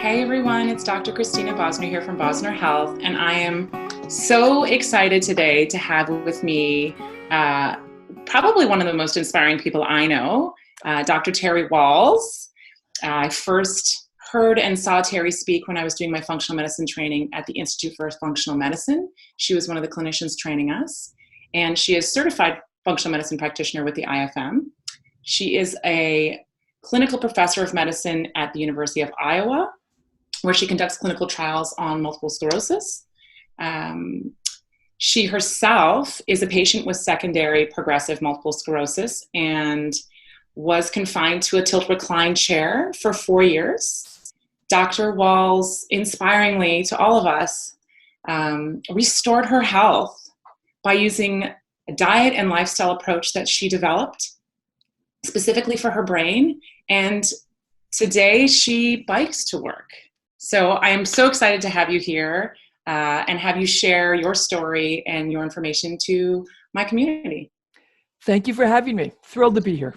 Hey everyone, it's Dr. Kristina Bosnar here from Bosnar Health, and I am so excited today to have with me probably one of the most inspiring people I know, Dr. Terry Wahls. I first heard and saw Terry speak when I was doing my functional medicine training at the Institute for Functional Medicine. She was one of the clinicians training us, and she is certified functional medicine practitioner with the IFM. She is a clinical professor of medicine at the University of Iowa, where she conducts clinical trials on multiple sclerosis. She herself is a patient with secondary progressive multiple sclerosis and was confined to a tilt-recline chair for 4 years. Dr. Wahls, inspiringly to all of us, restored her health by using a diet and lifestyle approach that she developed specifically for her brain. And today she bikes to work. So I am so excited to have you here and have you share your story and your information to my community. Thank you for having me. Thrilled to be here.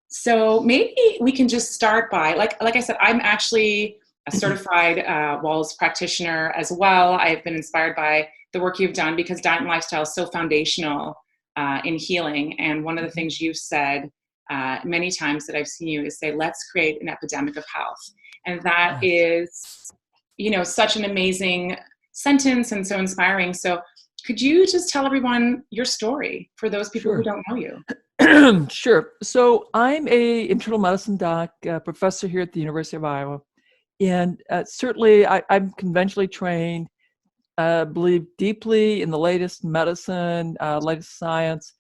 So maybe we can just start by, like I said, I'm actually a certified Wahls practitioner as well. I've been inspired by the work you've done because diet and lifestyle is so foundational in healing. And one of the things you've said many times that I've seen you is say, let's create an epidemic of health. And that is, such an amazing sentence and so inspiring. So could you just tell everyone your story for those people who don't know you? Sure. So I'm a internal medicine doc, professor here at the University of Iowa. And certainly I'm conventionally trained, believe deeply in the latest medicine, latest science,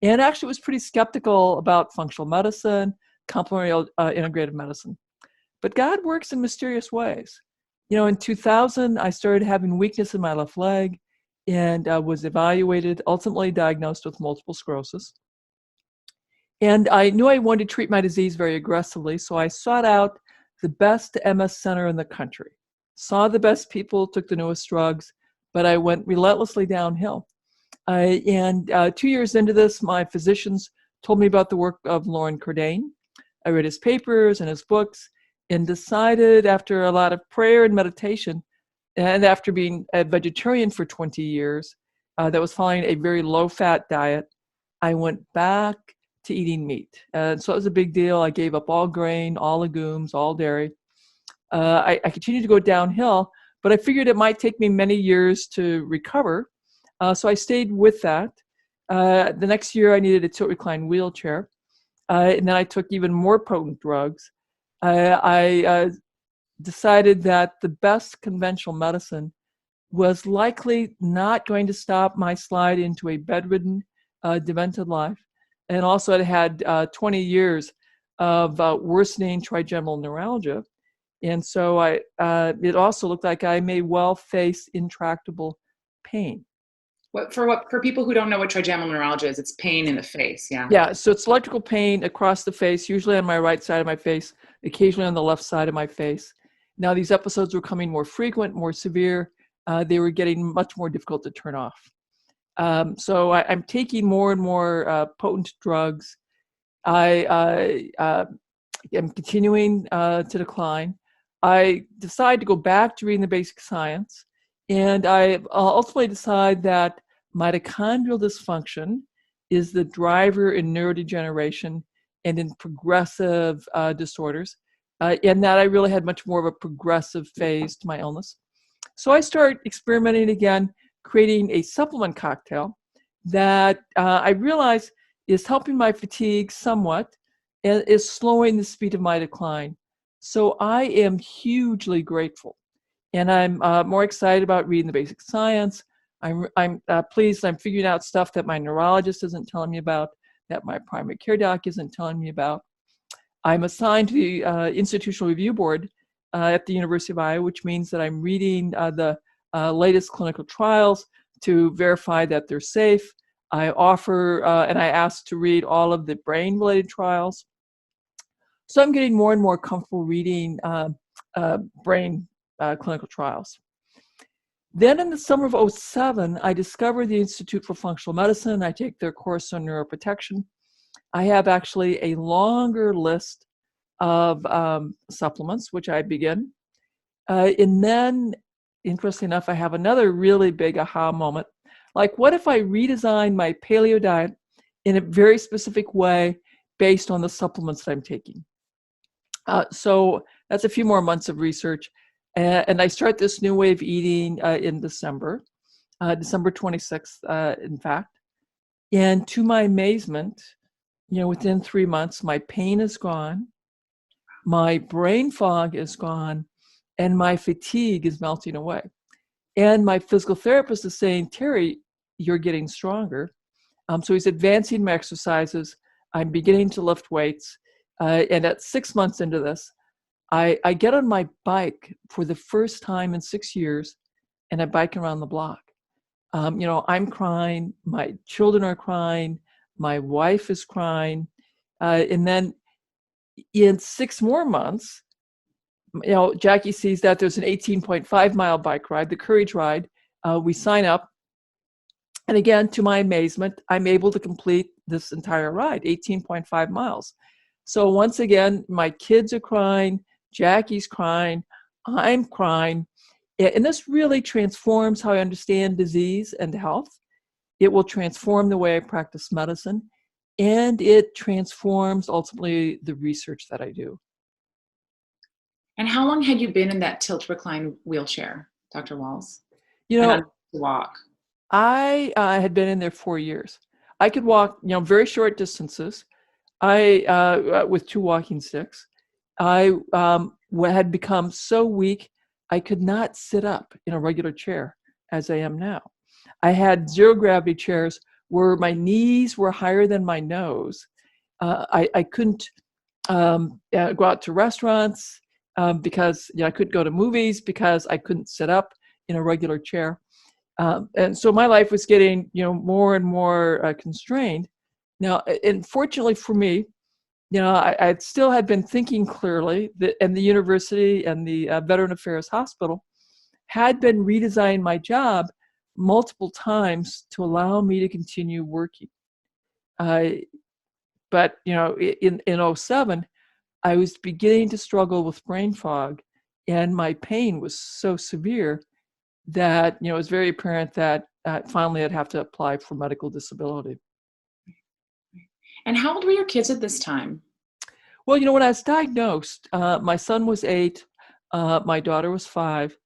and actually was pretty skeptical about functional medicine, complementary integrative medicine. But God works in mysterious ways. In 2000, I started having weakness in my left leg and was evaluated, ultimately diagnosed with multiple sclerosis. And I knew I wanted to treat my disease very aggressively, so I sought out the best MS center in the country, saw the best people, took the newest drugs, but I went relentlessly downhill. And 2 years into this, my physicians told me about the work of Lauren Cordain. I read his papers and his books, and decided after a lot of prayer and meditation, and after being a vegetarian for 20 years, that was following a very low-fat diet, I went back to eating meat. And so it was a big deal. I gave up all grain, all legumes, all dairy. I continued to go downhill, but I figured it might take me many years to recover. So I stayed with that. The next year, I needed a tilt-recline wheelchair. And then I took even more potent drugs. I decided that the best conventional medicine was likely not going to stop my slide into a bedridden, demented life. And also it had 20 years of worsening trigeminal neuralgia. And so it also looked like I may well face intractable pain. For people who don't know what trigeminal neuralgia is, it's pain in the face, yeah? Yeah, so it's electrical pain across the face, usually on my right side of my face, occasionally on the left side of my face. Now, these episodes were becoming more frequent, more severe. They were getting much more difficult to turn off. So I'm taking more and more potent drugs. I am continuing to decline. I decide to go back to reading the basic science, and I ultimately decide that mitochondrial dysfunction is the driver in neurodegeneration and in progressive disorders, and that I really had much more of a progressive phase to my illness. So I started experimenting again, creating a supplement cocktail that I realized is helping my fatigue somewhat and is slowing the speed of my decline. So I am hugely grateful. And I'm more excited about reading the basic science. I'm pleased I'm figuring out stuff that my neurologist isn't telling me about, that my primary care doc isn't telling me about. I'm assigned to the Institutional Review Board at the University of Iowa, which means that I'm reading the latest clinical trials to verify that they're safe. I offer and I ask to read all of the brain-related trials. So I'm getting more and more comfortable reading brain clinical trials. Then in the summer of 2007, I discovered the Institute for Functional Medicine. I take their course on neuroprotection. I have actually a longer list of supplements, which I begin. And then, interestingly enough, I have another really big aha moment. Like, what if I redesign my paleo diet in a very specific way based on the supplements that I'm taking? So that's a few more months of research. And I start this new way of eating in December 26th, in fact. And to my amazement, within 3 months, my pain is gone, my brain fog is gone, and my fatigue is melting away. And my physical therapist is saying, Terry, you're getting stronger. So he's advancing my exercises. I'm beginning to lift weights. And at 6 months into this, I get on my bike for the first time in 6 years, and I bike around the block. I'm crying. My children are crying. My wife is crying. And then in 6 more months, Jackie sees that there's an 18.5 mile bike ride, the Courage Ride. We sign up. And again, to my amazement, I'm able to complete this entire ride, 18.5 miles. So once again, my kids are crying, Jackie's crying, I'm crying. And this really transforms how I understand disease and health. It will transform the way I practice medicine, and it transforms ultimately the research that I do. And how long had you been in that tilt-recline wheelchair, Dr. Wahls? You And know, unable to walk. I had been in there 4 years. I could walk, very short distances. With 2 walking sticks. I had become so weak, I could not sit up in a regular chair as I am now. I had zero gravity chairs where my knees were higher than my nose. I couldn't go out to restaurants because I couldn't go to movies because I couldn't sit up in a regular chair. And so my life was getting, more and more constrained. Now, and fortunately for me, I still had been thinking clearly, and the university and the Veteran Affairs Hospital had been redesigning my job multiple times to allow me to continue working. But in 07, I was beginning to struggle with brain fog, and my pain was so severe that it was very apparent that finally I'd have to apply for medical disability. And how old were your kids at this time? Well, when I was diagnosed, my son was 8, my daughter was 5.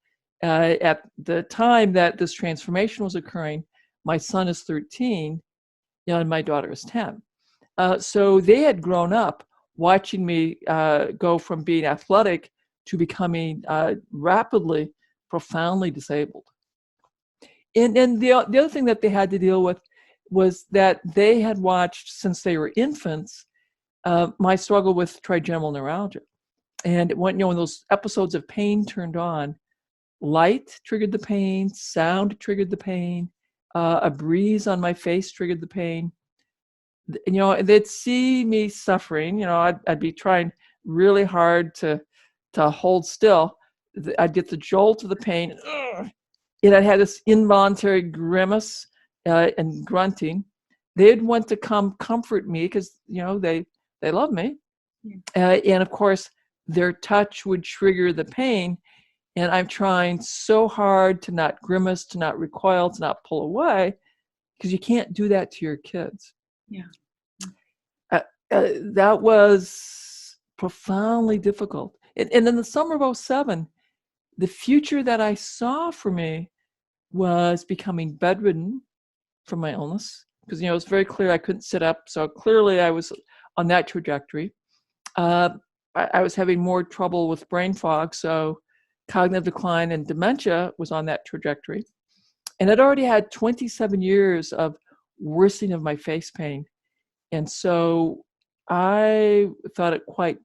At the time that this transformation was occurring, my son is 13, and my daughter is 10. So they had grown up watching me go from being athletic to becoming rapidly, profoundly disabled. And the other thing that they had to deal with was that they had watched, since they were infants, my struggle with trigeminal neuralgia. And when those episodes of pain turned on, light triggered the pain, sound triggered the pain, a breeze on my face triggered the pain. They'd see me suffering. I'd be trying really hard to hold still. I'd get the jolt of the pain, and I'd have this involuntary grimace and grunting. They'd want to come comfort me because they love me. And of course, their touch would trigger the pain. And I'm trying so hard to not grimace, to not recoil, to not pull away, because you can't do that to your kids. Yeah. That was profoundly difficult. And in the summer of 07, the future that I saw for me was becoming bedridden from my illness, because it was very clear I couldn't sit up. So clearly I was on that trajectory. I was having more trouble with brain fog, so cognitive decline and dementia was on that trajectory. And I'd already had 27 years of worsening of my face pain. And so I thought it quite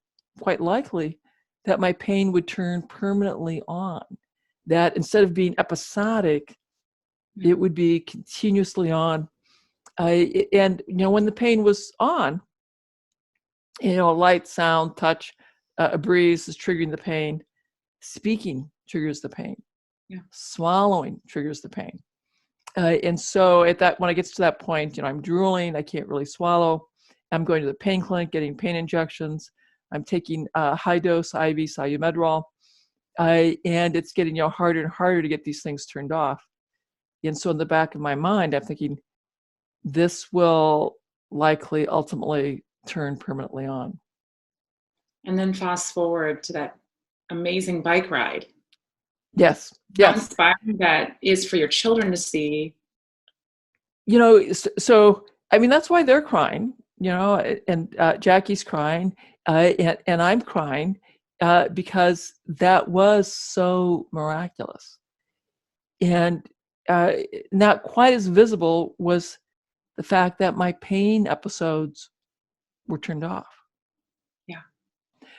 likely that my pain would turn permanently on, that instead of being episodic, it would be continuously on. And when the pain was on, light, sound, touch, a breeze is triggering the pain. Speaking triggers the pain. Yeah. Swallowing triggers the pain. And so when it gets to that point, I'm drooling, I can't really swallow. I'm going to the pain clinic, getting pain injections. I'm taking high dose IV Salumedrol, and it's getting harder and harder to get these things turned off. And so in the back of my mind, I'm thinking, this will likely ultimately turn permanently on. And then fast forward to that amazing bike ride. Yes. How Yes. inspiring that is for your children to see. So I mean, that's why they're crying, and Jackie's crying, and I'm crying, because that was so miraculous. And not quite as visible was the fact that my pain episodes were turned off. Yeah.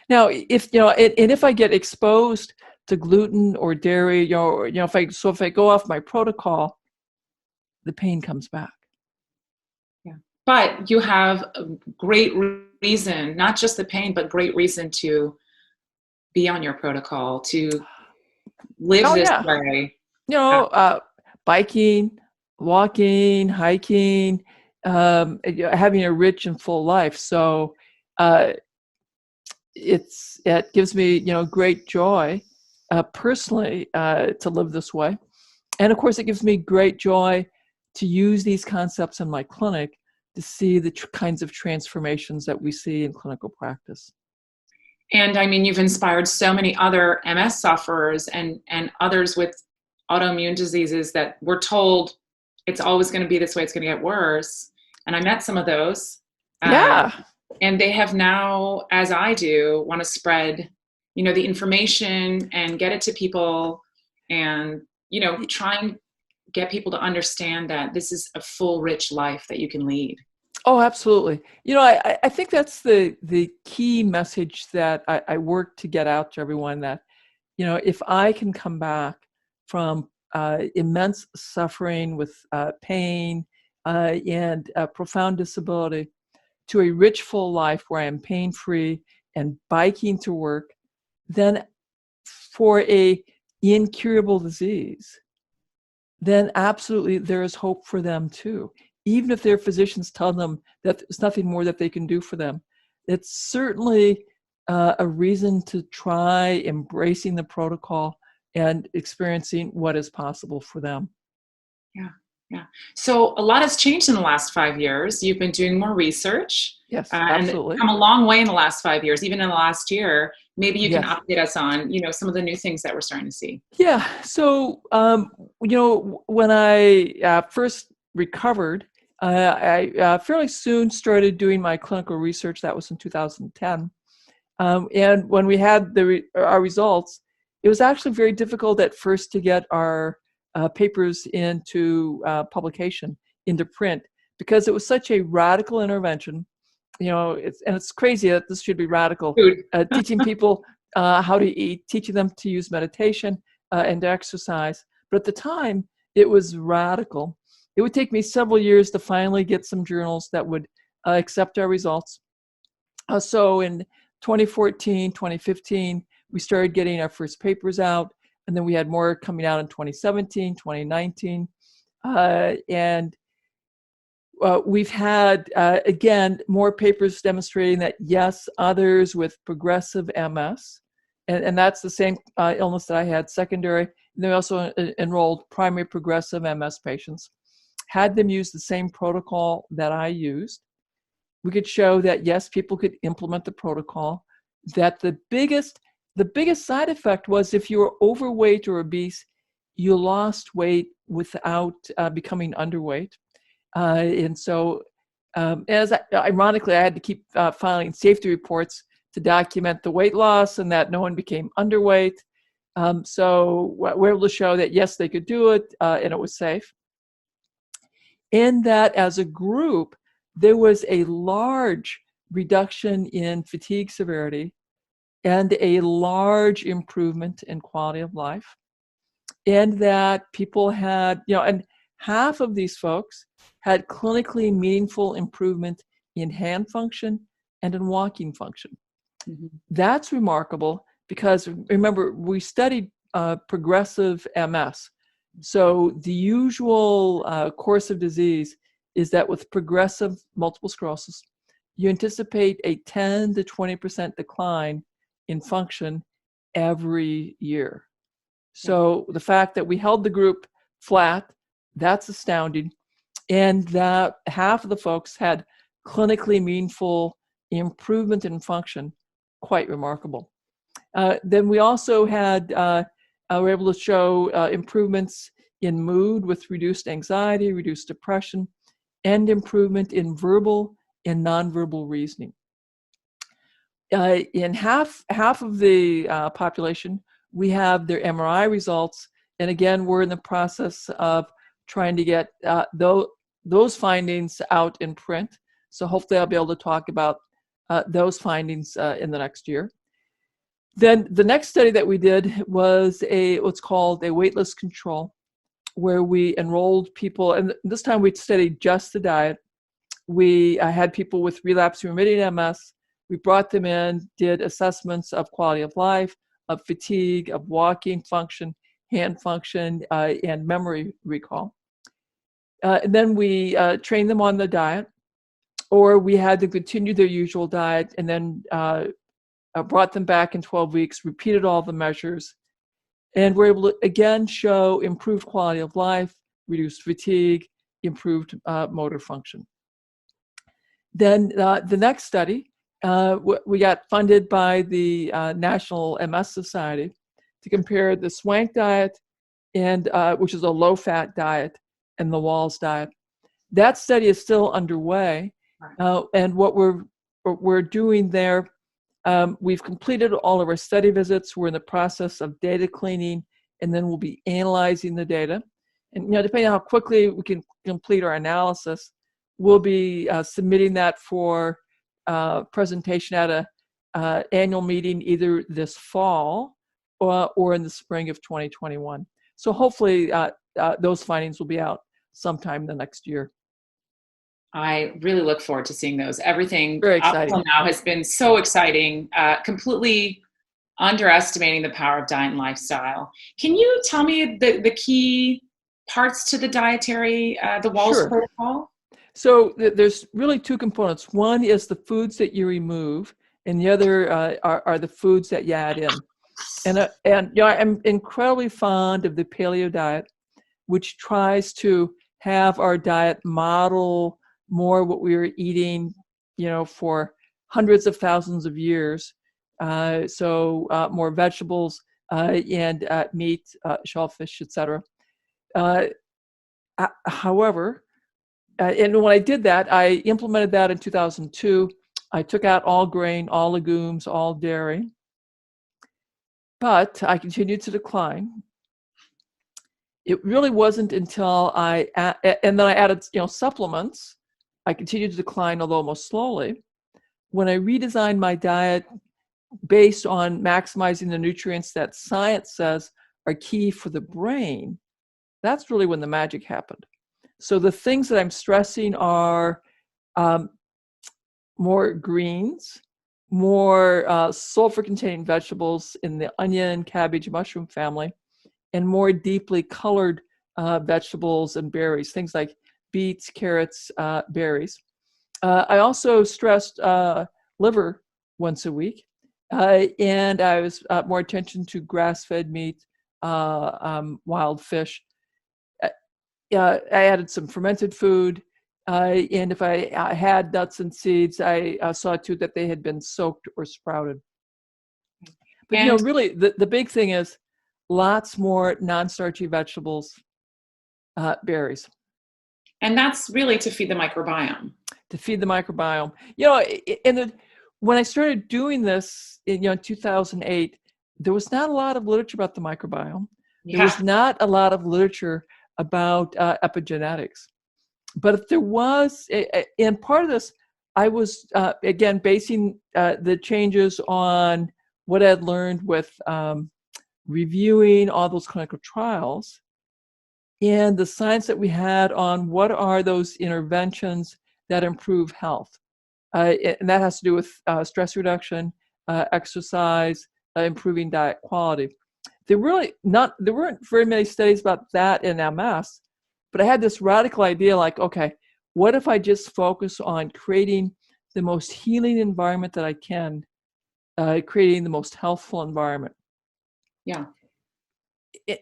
Now, if and if I get exposed to gluten or dairy, if I go off my protocol, the pain comes back. Yeah. But you have a great reason, not just the pain, but great reason to be on your protocol, to live this way. Biking, walking, hiking, having a rich and full life. So it gives me great joy personally to live this way, and of course it gives me great joy to use these concepts in my clinic to see the kinds of transformations that we see in clinical practice. And I mean, you've inspired so many other MS sufferers and others with autoimmune diseases that we're told it's always going to be this way, it's going to get worse. And I met some of those. Yeah. And they have now, as I do, want to spread, the information and get it to people and, try and get people to understand that this is a full, rich life that you can lead. Oh, absolutely. I think that's the key message that I work to get out to everyone, that, if I can come back from immense suffering with pain and profound disability to a rich, full life where I am pain-free and biking to work, then for a incurable disease, then absolutely there is hope for them too. Even if their physicians tell them that there's nothing more that they can do for them, it's certainly a reason to try embracing the protocol and experiencing what is possible for them. Yeah, yeah. So a lot has changed in the last 5 years. You've been doing more research. Yes, absolutely. And come a long way in the last 5 years, even in the last year. Maybe you can Yes. update us on, some of the new things that we're starting to see. Yeah. So, when I first recovered, I fairly soon started doing my clinical research. That was in 2010. And when we had our results, it was actually very difficult at first to get our papers into publication, into print, because it was such a radical intervention. It's crazy that this should be radical. Teaching people how to eat, teaching them to use meditation and to exercise. But at the time, it was radical. It would take me several years to finally get some journals that would accept our results. So in 2014, 2015, we started getting our first papers out, and then we had more coming out in 2017, 2019. And we've had, again, more papers demonstrating that, yes, others with progressive MS, and that's the same illness that I had, secondary, and they also enrolled primary progressive MS patients, had them use the same protocol that I used. We could show that, yes, people could implement the protocol, that the biggest side effect was if you were overweight or obese, you lost weight without becoming underweight. And so, ironically, I had to keep filing safety reports to document the weight loss and that no one became underweight. So we're able to show that, yes, they could do it and it was safe. And that as a group, there was a large reduction in fatigue severity and a large improvement in quality of life. And that people had, and half of these folks had clinically meaningful improvement in hand function and in walking function. Mm-hmm. That's remarkable because, remember, we studied progressive MS. So the usual course of disease is that with progressive multiple sclerosis, you anticipate a 10 to 20% decline in function every year. So the fact that we held the group flat, that's astounding. And that half of the folks had clinically meaningful improvement in function, quite remarkable. Then we also had, were able to show improvements in mood with reduced anxiety, reduced depression, and improvement in verbal and nonverbal reasoning. In half of the population, we have their MRI results. And again, we're in the process of trying to get those findings out in print. So hopefully I'll be able to talk about those findings in the next year. Then the next study that we did was what's called a waitlist control, where we enrolled people, and this time we studied just the diet. We had people with relapse remitting MS. We brought them in, did assessments of quality of life, of fatigue, of walking function, hand function, and memory recall. And then we trained them on the diet, or we had them continue their usual diet, and then brought them back in 12 weeks, repeated all the measures, and we're able to again show improved quality of life, reduced fatigue, improved motor function. Then the next study, we got funded by the National MS Society to compare the Swank diet, and which is a low-fat diet, and the Wahls diet. That study is still underway, and what we're doing there, we've completed all of our study visits. We're in the process of data cleaning, and then we'll be analyzing the data. And depending on how quickly we can complete our analysis, we'll be submitting that for presentation at a annual meeting either this fall or in the spring of 2021. So hopefully those findings will be out sometime the next year. I really look forward to seeing those. Everything Very up exciting. till now has been so exciting, completely underestimating the power of diet and lifestyle. Can you tell me the key parts to the dietary, the Wahls Protocol? So there's really two components. One is the foods that you remove, and the other are the foods that you add in. And I'm incredibly fond of the paleo diet, which tries to have our diet model more what we were eating, for hundreds of thousands of years. So more vegetables and meat, shellfish, etc. However, and when I did that, I implemented that in 2002. I took out all grain, all legumes, all dairy, but I continued to decline. It really wasn't until and then I added, supplements. I continued to decline, although most slowly. When I redesigned my diet based on maximizing the nutrients that science says are key for the brain, that's really when the magic happened. So the things that I'm stressing are more greens, more sulfur-containing vegetables in the onion, cabbage, mushroom family, and more deeply colored vegetables and berries, things like beets, carrots, berries. I also stressed liver once a week, and I was more attention to grass-fed meat, wild fish. I added some fermented food, and if I had nuts and seeds, I saw too that they had been soaked or sprouted. But really, the big thing is lots more non-starchy vegetables, berries. And that's really to feed the microbiome. To feed the microbiome. When I started doing this in 2008, there was not a lot of literature about the microbiome. There was not a lot of literature about epigenetics. But if there was, and part of this, I was, again, basing the changes on what I'd learned with reviewing all those clinical trials and the science that we had on what are those interventions that improve health. And that has to do with stress reduction, exercise, improving diet quality. There weren't very many studies about that in MS, but I had this radical idea like, okay, what if I just focus on creating the most healing environment that I can, creating the most healthful environment. Yeah.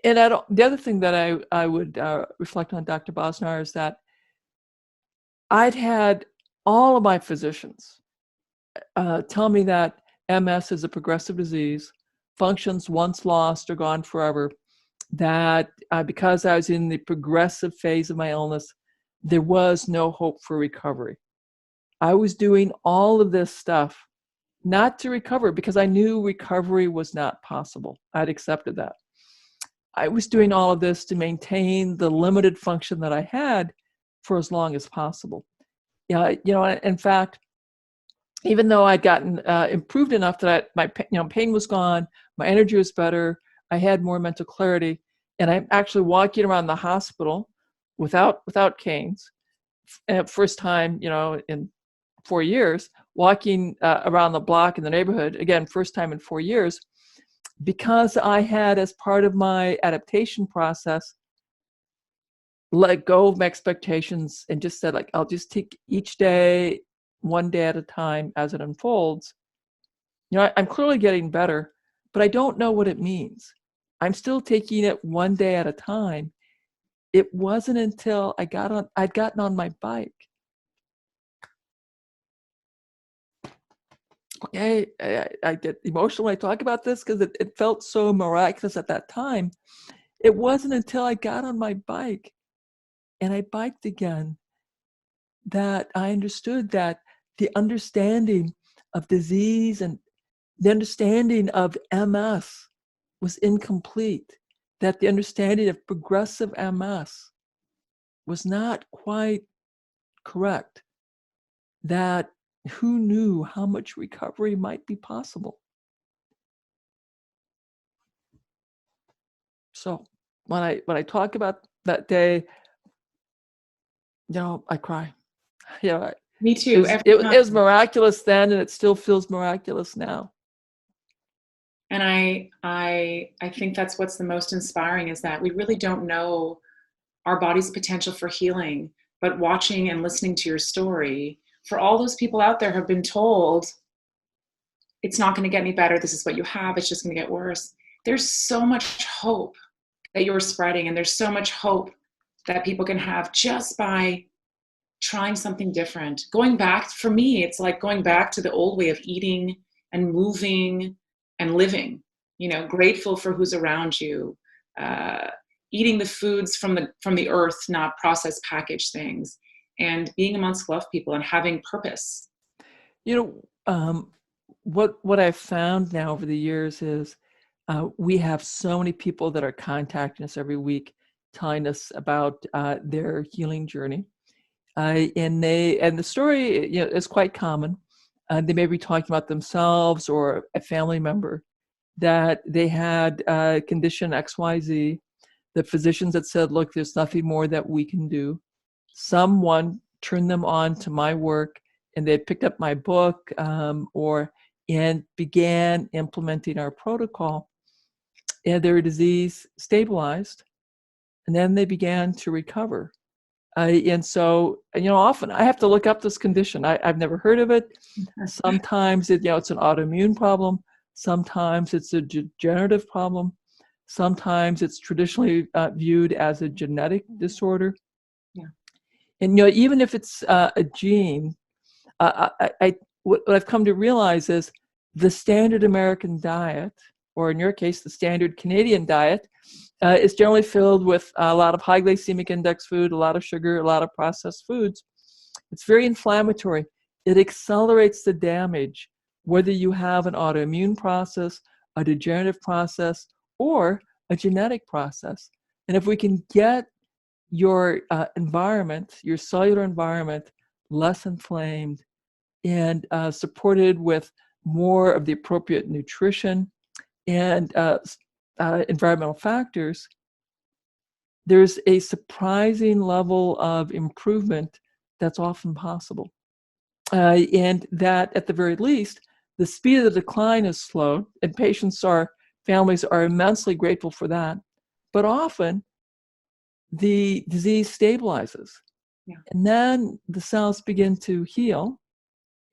And the other thing that I would reflect on Dr. Bosnar is that I'd had all of my physicians tell me that MS is a progressive disease, functions once lost or gone forever, that because I was in the progressive phase of my illness, there was no hope for recovery. I was doing all of this stuff not to recover because I knew recovery was not possible. I'd accepted that. I was doing all of this to maintain the limited function that I had for as long as possible. Yeah, in fact, even though I'd gotten improved enough that my pain was gone, my energy was better, I had more mental clarity, and I'm actually walking around the hospital without canes. First time, in 4 years, walking around the block in the neighborhood, again, first time in 4 years, because I had, as part of my adaptation process, let go of my expectations and just said, like, I'll just take each day, one day at a time as it unfolds. I'm clearly getting better, but I don't know what it means. I'm still taking it one day at a time. It wasn't until I'd gotten on my bike. I get emotional when I talk about this because it felt so miraculous at that time. It wasn't until I got on my bike and I biked again that I understood that the understanding of disease and the understanding of MS was incomplete, that the understanding of progressive MS was not quite correct, that who knew how much recovery might be possible. So when I talk about that day, I cry. Me It too. was, Every it, time. it was miraculous then, and it still feels miraculous now. And I think that's what's the most inspiring, is that we really don't know our body's potential for healing, but watching and listening to your story, for all those people out there who have been told it's not going to get any better, this is what you have, it's just going to get worse. There's so much hope that you're spreading, and there's so much hope that people can have just by trying something different. Going back, for me, it's like going back to the old way of eating and moving and living, grateful for who's around you, eating the foods from the earth, not processed packaged things, and being amongst loved people and having purpose. What I've found now over the years is we have so many people that are contacting us every week, telling us about their healing journey. And the story is quite common. They may be talking about themselves or a family member that they had condition XYZ. The physicians had said, look, there's nothing more that we can do. Someone turned them on to my work, and they picked up my book and began implementing our protocol. And their disease stabilized, and then they began to recover. And so, often I have to look up this condition. I've never heard of it. Sometimes it's an autoimmune problem. Sometimes it's a degenerative problem. Sometimes it's traditionally viewed as a genetic disorder. Yeah. And even if it's a gene, what I've come to realize is the standard American diet, or in your case, the standard Canadian diet, is generally filled with a lot of high glycemic index food, a lot of sugar, a lot of processed foods. It's very inflammatory. It accelerates the damage, whether you have an autoimmune process, a degenerative process, or a genetic process. And if we can get your environment, your cellular environment, less inflamed and supported with more of the appropriate nutrition and environmental factors, there's a surprising level of improvement that's often possible. And that, at the very least, the speed of the decline is slowed, and families are immensely grateful for that. But often, the disease stabilizes. Yeah. And then the cells begin to heal,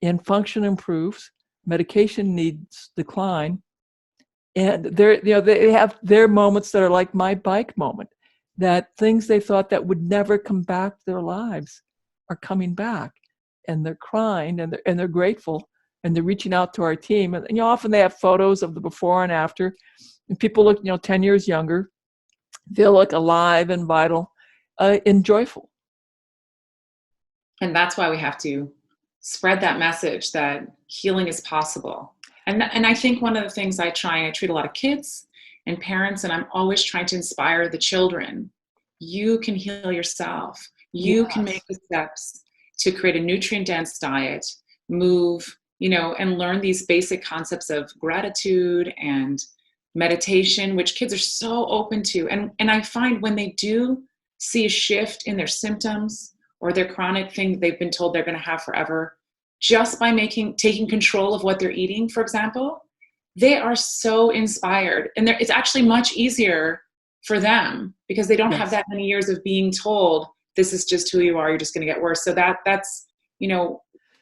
and function improves, medication needs decline, and they have their moments that are like my bike moment, that things they thought that would never come back to their lives are coming back, and they're crying, and they're grateful, and they're reaching out to our team, and often they have photos of the before and after, and people look 10 years younger. They look alive and vital, and joyful. And that's why we have to spread that message that healing is possible. And I think one of the things I treat a lot of kids and parents, and I'm always trying to inspire the children. You can heal yourself. You can make the steps to create a nutrient-dense diet, move, and learn these basic concepts of gratitude and meditation, which kids are so open to. And I find when they do see a shift in their symptoms or their chronic thing that they've been told they're going to have forever, just by taking control of what they're eating, for example, they are so inspired. And it's actually much easier for them because they don't have that many years of being told, this is just who you are, you're just going to get worse. So that's,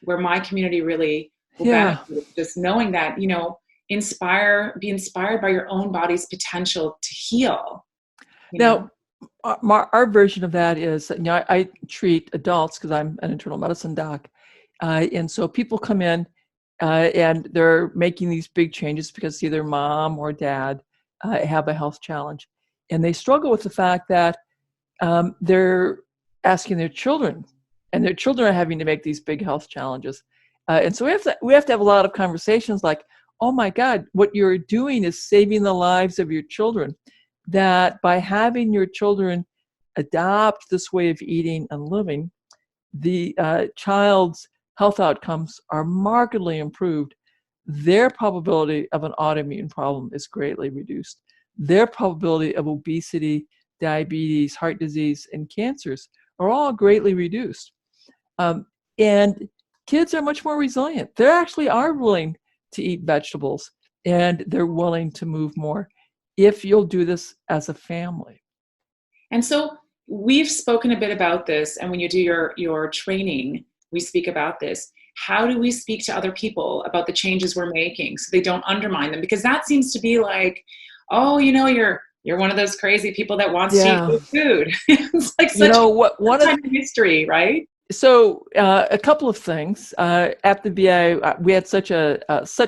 where my community really will benefit, just knowing that, be inspired by your own body's potential to heal. Now, our version of that is, I treat adults because I'm an internal medicine doc. And so people come in and they're making these big changes because either mom or dad have a health challenge. And they struggle with the fact that they're asking their children, and their children are having to make these big health challenges. And so we have to have a lot of conversations like, oh my God, what you're doing is saving the lives of your children. That by having your children adopt this way of eating and living, the child's health outcomes are markedly improved. Their probability of an autoimmune problem is greatly reduced. Their probability of obesity, diabetes, heart disease, and cancers are all greatly reduced. And kids are much more resilient. They actually are willing to eat vegetables, and they're willing to move more if you'll do this as a family. And so we've spoken a bit about this, and when you do your training, we speak about this. How do we speak to other people about the changes we're making so they don't undermine them? Because that seems to be like, oh, you're one of those crazy people that wants to eat food. It's like such a mystery, right? So a couple of things. At the VA, we had such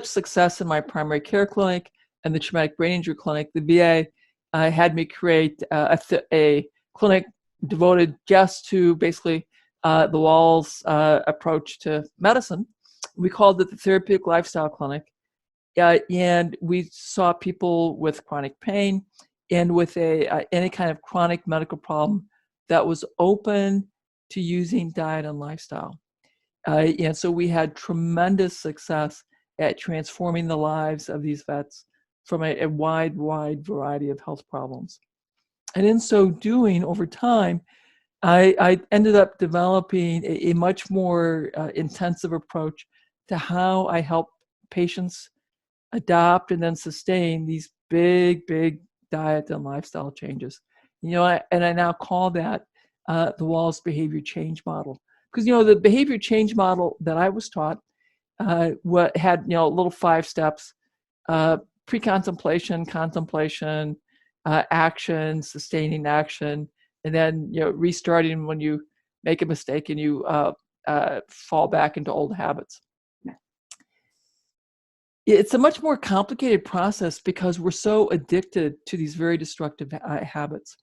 success in my primary care clinic and the traumatic brain injury clinic. The VA had me create a clinic devoted just to basically the Wahls approach to medicine. We called it the Therapeutic Lifestyle Clinic. And we saw people with chronic pain and with any kind of chronic medical problem that was open to using diet and lifestyle. And so we had tremendous success at transforming the lives of these vets from a wide variety of health problems. And in so doing, over time, I ended up developing a much more intensive approach to how I help patients adopt and then sustain these big diet and lifestyle changes. And I now call that the Wahls behavior change model, because the behavior change model that I was taught had little 5 steps: pre-contemplation, contemplation, action, sustaining action, and then restarting when you make a mistake and you fall back into old habits. It's a much more complicated process because we're so addicted to these very destructive habits.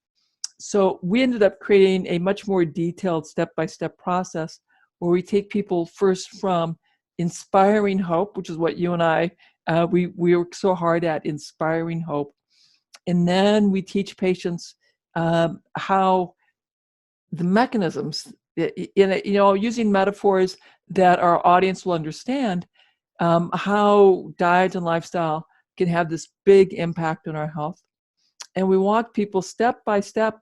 So we ended up creating a much more detailed step-by-step process where we take people first from inspiring hope, which is what you and I, we work so hard at, inspiring hope. And then we teach patients how the mechanisms, using metaphors that our audience will understand, how diet and lifestyle can have this big impact on our health. And we walk people step by step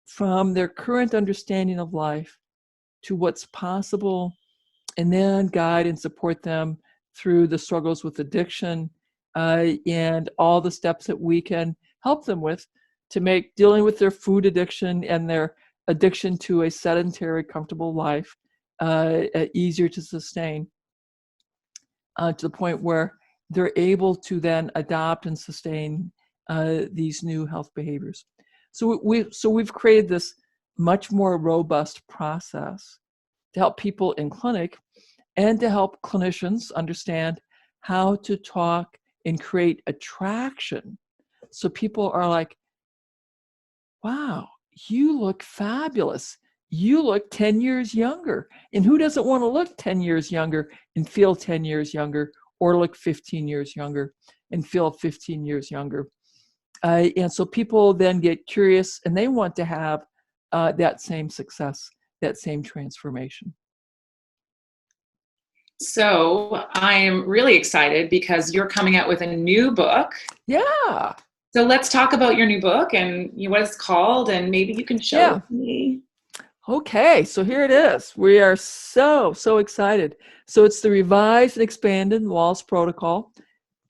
from their current understanding of life to what's possible, and then guide and support them through the struggles with addiction and all the steps that we can help them with to make dealing with their food addiction and their addiction to a sedentary, comfortable life easier to sustain. to the point where they're able to then adopt and sustain these new health behaviors. So we've created this much more robust process to help people in clinic and to help clinicians understand how to talk and create attraction. So people are like, wow, you look fabulous. You look 10 years younger. And who doesn't want to look 10 years younger and feel 10 years younger, or look 15 years younger and feel 15 years younger? And so people then get curious and they want to have that same success, that same transformation. So I am really excited because you're coming out with a new book. Yeah. So let's talk about your new book and what it's called, and maybe you can show it to me. Okay, so here it is. We are so excited. So it's the revised and expanded Wahls Protocol,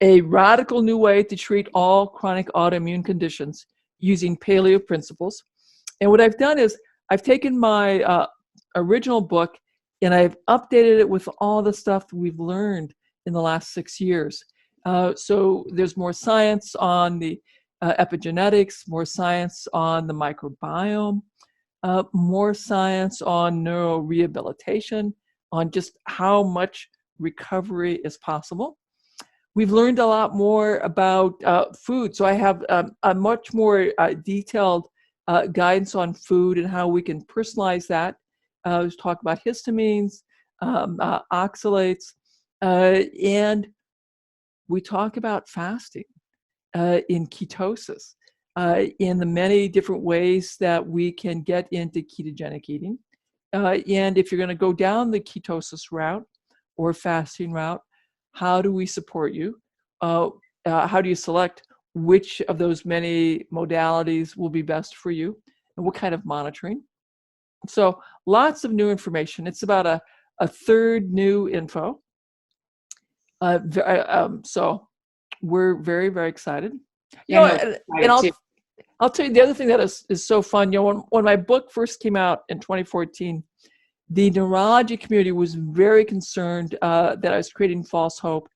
a radical new way to treat all chronic autoimmune conditions using paleo principles. And what I've done is I've taken my original book and I've updated it with all the stuff that we've learned in the last 6 years. So there's more science on the epigenetics, more science on the microbiome, more science on neurorehabilitation, on just how much recovery is possible. We've learned a lot more about food. So I have a much more detailed guidance on food and how we can personalize that. We talk about histamines, oxalates, and we talk about fasting in ketosis, in the many different ways that we can get into ketogenic eating. And if you're going to go down the ketosis route or fasting route, how do we support you? How do you select which of those many modalities will be best for you, and what kind of monitoring? So lots of new information. It's about a third new info. So we're very excited. And I'll tell you the other thing that is so fun. When my book first came out in 2014, the neurology community was very concerned that I was creating false hope.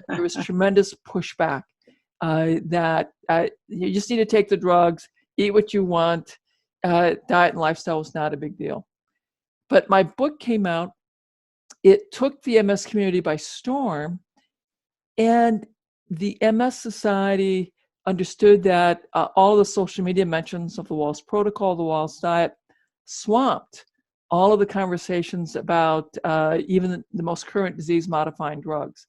There was tremendous pushback that you just need to take the drugs, eat what you want. Diet and lifestyle was not a big deal. But my book came out. It took the MS community by storm, and the MS Society understood that all the social media mentions of the Wahls Protocol, the Wahls diet, swamped all of the conversations about even the most current disease-modifying drugs.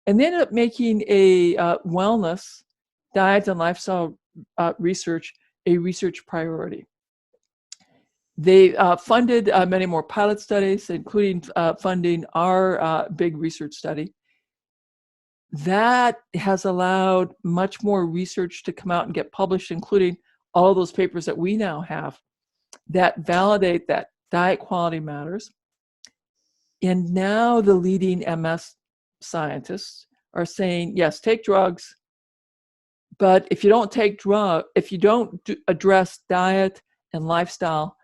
And they ended up making a wellness, diet, and lifestyle research a research priority. They funded many more pilot studies, including funding our big research study. That has allowed much more research to come out and get published, including all those papers that we now have that validate that diet quality matters. And now the leading MS scientists are saying, yes, take drugs, but if you don't address diet and lifestyle,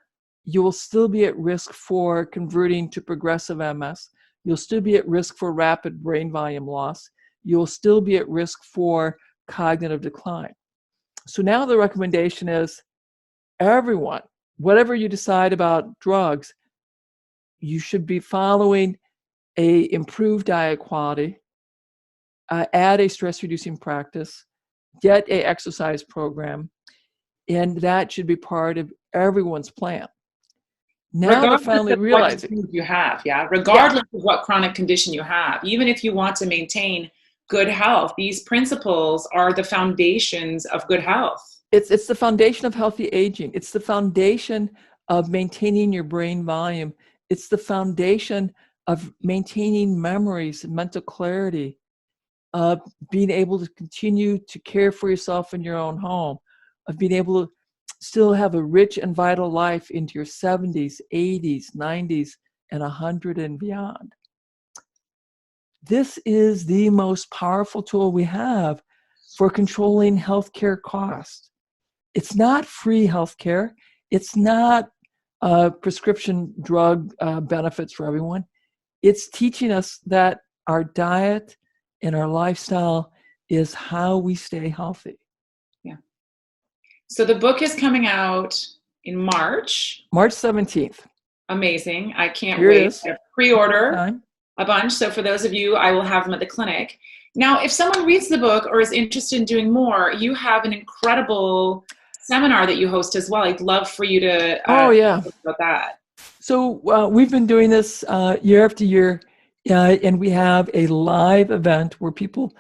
you will still be at risk for converting to progressive MS. You'll still be at risk for rapid brain volume loss. You'll still be at risk for cognitive decline. So now the recommendation is everyone, whatever you decide about drugs, you should be following a improved diet quality, add a stress-reducing practice, get a exercise program, and that should be part of everyone's plan. Now they're finally realizing what you have, regardless of what chronic condition you have, even if you want to maintain good health, these principles are the foundations of good health. It's the foundation of healthy aging. It's the foundation of maintaining your brain volume. It's the foundation of maintaining memories and mental clarity, of being able to continue to care for yourself in your own home, of being able to still have a rich and vital life into your 70s, 80s, 90s, and 100 and beyond. This is the most powerful tool we have for controlling healthcare costs. It's not free healthcare. It's not prescription drug benefits for everyone. It's teaching us that our diet and our lifestyle is how we stay healthy. Yeah. So the book is coming out in March. March 17th. Amazing. I can't Here it wait. is. I pre-order Time. a bunch. So for those of you, I will have them at the clinic. Now, if someone reads the book or is interested in doing more, you have an incredible seminar that you host as well. I'd love for you to Oh, yeah. talk about that. So we've been doing this year after year, and we have a live event where people,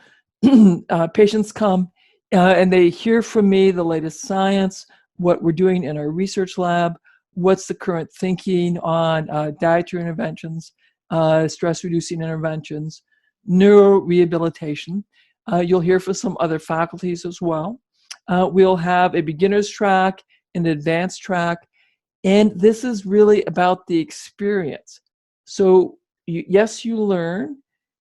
patients come and they hear from me the latest science, what we're doing in our research lab, what's the current thinking on dietary interventions, stress-reducing interventions, neurorehabilitation. You'll hear from some other faculties as well. We'll have a beginner's track, an advanced track, and this is really about the experience. So yes, you learn,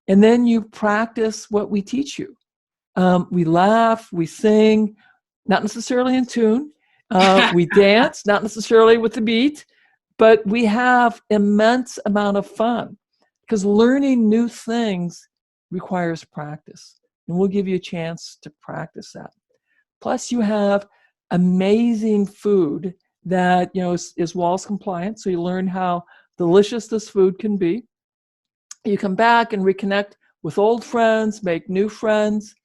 and then you practice what we teach you. We laugh, we sing, not necessarily in tune. We dance, not necessarily with the beat, but we have immense amount of fun because learning new things requires practice. And we'll give you a chance to practice that. Plus, you have amazing food that is Wahls compliant, so you learn how delicious this food can be. You come back and reconnect with old friends, make new friends,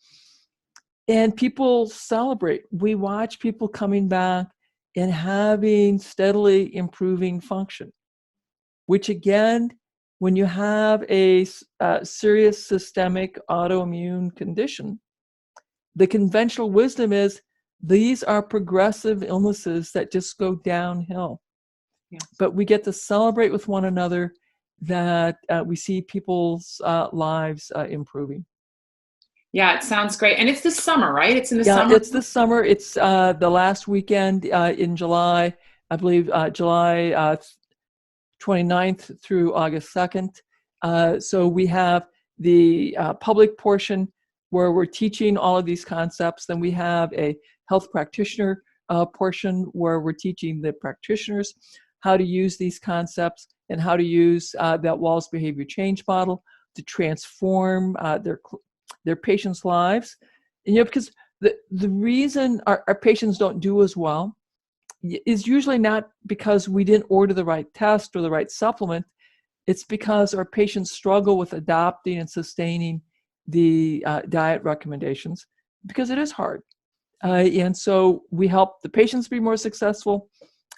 and people celebrate. We watch people coming back and having steadily improving function, which again, when you have a serious systemic autoimmune condition, the conventional wisdom is these are progressive illnesses that just go downhill. Yeah. But we get to celebrate with one another that we see people's lives improving. Yeah, it sounds great. And it's the summer, right? It's in the summer? Yeah, it's this summer. It's the last weekend in July, I believe July 29th through August 2nd. So we have the public portion where we're teaching all of these concepts. Then we have a health practitioner portion where we're teaching the practitioners how to use these concepts and how to use that Wahls behavior change model to transform their patients' lives. And because the reason our patients don't do as well is usually not because we didn't order the right test or the right supplement. It's because our patients struggle with adopting and sustaining the diet recommendations because it is hard. And so we help the patients be more successful.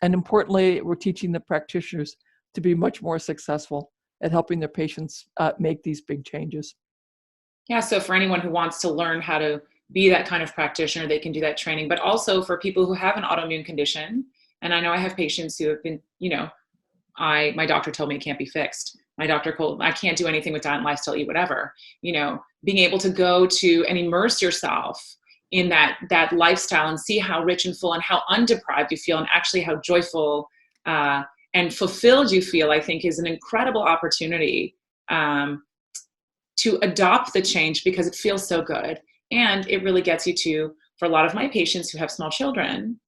And importantly, we're teaching the practitioners to be much more successful at helping their patients make these big changes. Yeah, so for anyone who wants to learn how to be that kind of practitioner, they can do that training. But also for people who have an autoimmune condition, and I know I have patients who have been, my doctor told me it can't be fixed. My doctor told I can't do anything with diet and lifestyle, eat whatever. Being able to go to and immerse yourself in that lifestyle and see how rich and full and how undeprived you feel and actually how joyful and fulfilled you feel, I think is an incredible opportunity to adopt the change because it feels so good. And it really gets you to, for a lot of my patients who have small children,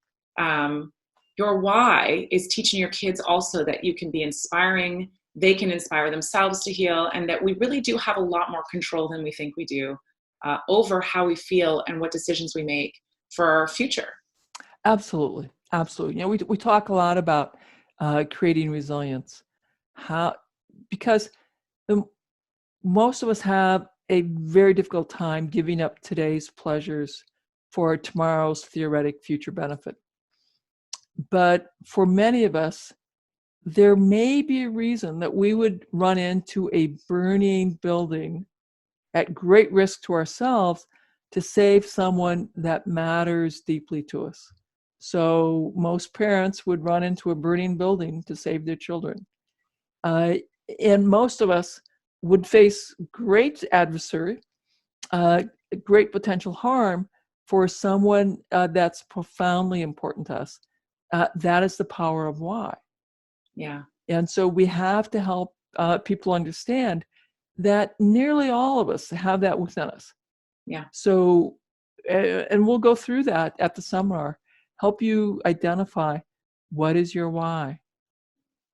your why is teaching your kids also that you can be inspiring, they can inspire themselves to heal, and that we really do have a lot more control than we think we do over how we feel and what decisions we make for our future. Absolutely. Absolutely. We talk a lot about creating resilience. Because most of us have a very difficult time giving up today's pleasures for tomorrow's theoretic future benefit. But for many of us, there may be a reason that we would run into a burning building at great risk to ourselves to save someone that matters deeply to us. So most parents would run into a burning building to save their children. And most of us would face great adversary, great potential harm for someone that's profoundly important to us. That is the power of why. Yeah. And so we have to help people understand that nearly all of us have that within us. Yeah. So, and we'll go through that at the seminar, help you identify what is your why.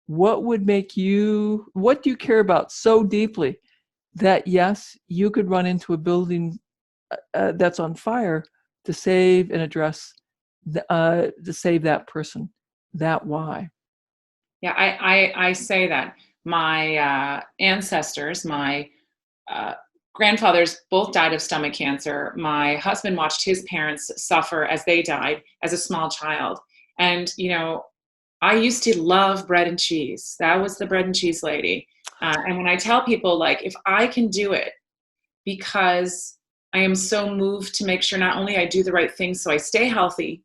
What do you care about so deeply that yes, you could run into a building that's on fire to save and address, to save that person. That why. Yeah, I say that my ancestors, my grandfathers both died of stomach cancer. My husband watched his parents suffer as they died as a small child. And, I used to love bread and cheese. That was the bread and cheese lady. And when I tell people, like, if I can do it because I am so moved to make sure not only I do the right thing so I stay healthy,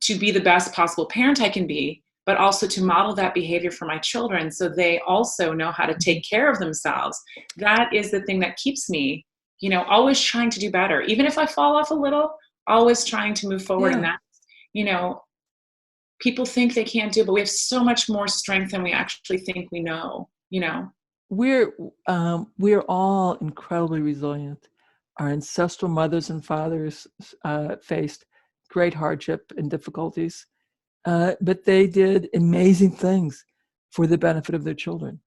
to be the best possible parent I can be, but also to model that behavior for my children so they also know how to take care of themselves. That is the thing that keeps me, always trying to do better. Even if I fall off a little, always trying to move forward. And Yeah. that, people think they can't do, but we have so much more strength than we actually think we know. We're all incredibly resilient. Our ancestral mothers and fathers faced great hardship and difficulties, but they did amazing things for the benefit of their children.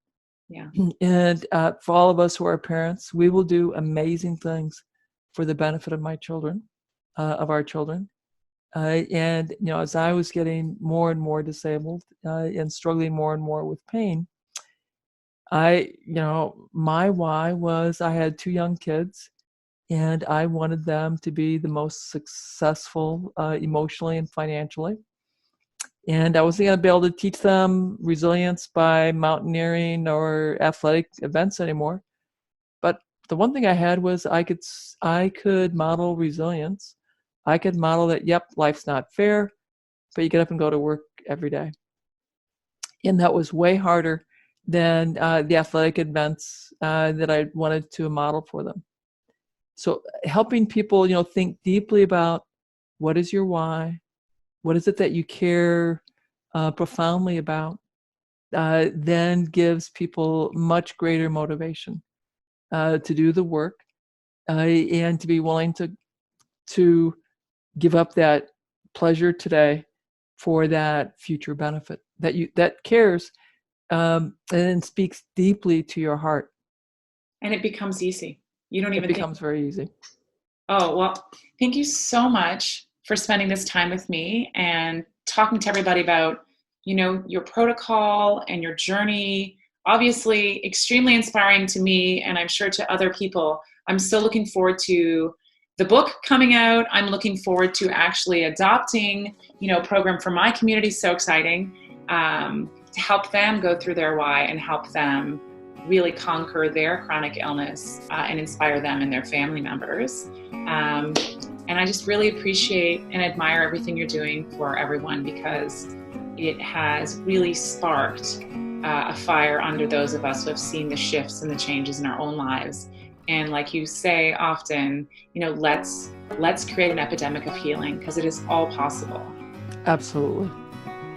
Yeah. And for all of us who are parents, we will do amazing things for the benefit of my children, of our children. And as I was getting more and more disabled and struggling more and more with pain, my why was I had 2 young kids, and I wanted them to be the most successful emotionally and financially. And I wasn't going to be able to teach them resilience by mountaineering or athletic events anymore. But the one thing I had was I could model resilience. I could model that, yep, life's not fair, but you get up and go to work every day. And that was way harder than the athletic events that I wanted to model for them. So helping people, think deeply about what is your why, what is it that you care profoundly about, then gives people much greater motivation to do the work and to be willing to give up that pleasure today for that future benefit that cares and speaks deeply to your heart. And it becomes easy. You don't It even think. becomes very easy. Oh, well, thank you so much for spending this time with me and talking to everybody about, your protocol and your journey. Obviously, extremely inspiring to me, and I'm sure to other people. I'm so looking forward to the book coming out. I'm looking forward to actually adopting, a program for my community. So exciting to help them go through their why and help them really conquer their chronic illness and inspire them and their family members. And I just really appreciate and admire everything you're doing for everyone, because it has really sparked a fire under those of us who have seen the shifts and the changes in our own lives. And like you say often, let's create an epidemic of healing, because it is all possible. Absolutely.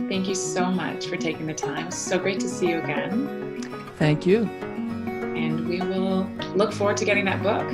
Thank you so much for taking the time. It's so great to see you again. Thank you. And we will look forward to getting that book.